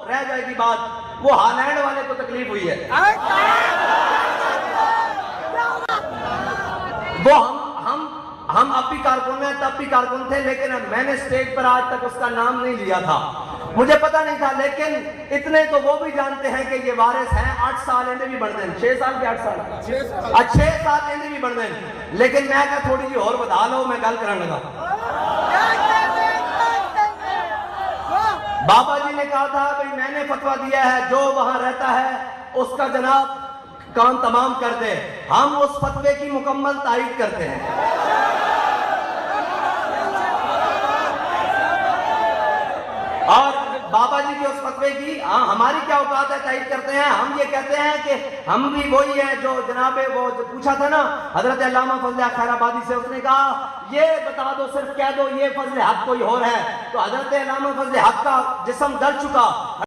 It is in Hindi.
रह जाएगी बात, वो हालैंड वाले को तकलीफ हुई है। वो हम अब भी कारकुन हैं, तब भी कारकुन थे, लेकिन मैंने स्टेज पर आज तक उसका नाम नहीं लिया था, मुझे पता नहीं था। लेकिन इतने तो वो भी जानते हैं कि ये वारिस हैं। 8 साल इन्हें भी बढ़ दें, 6 साल के 8 साल 6 साल इन्हें भी बढ़ दें। लेकिन मैं क्या थोड़ी जी और बता लो, मैं गल करने लगा। बाबा जी ने कहा था भाई मैंने फतवा दिया है, जो वहां रहता है उसका जनाब काम तमाम कर दे। हम उस फतवे की मुकम्मल तारीफ करते हैं। और बाबा जी के उस फतवे की हमारी क्या औकात है, तारीफ करते हैं। हम ये कहते हैं कि हम भी वही हैं जो जनाबे वो जो पूछा था ना हजरत अल्लामा फजल हक खैराबादी से, उसने कहा ये बता दो, सिर्फ कह दो ये फजल हक कोई और है। तो हजरत अल्लामा फजल हक का जिस्म गल चुका।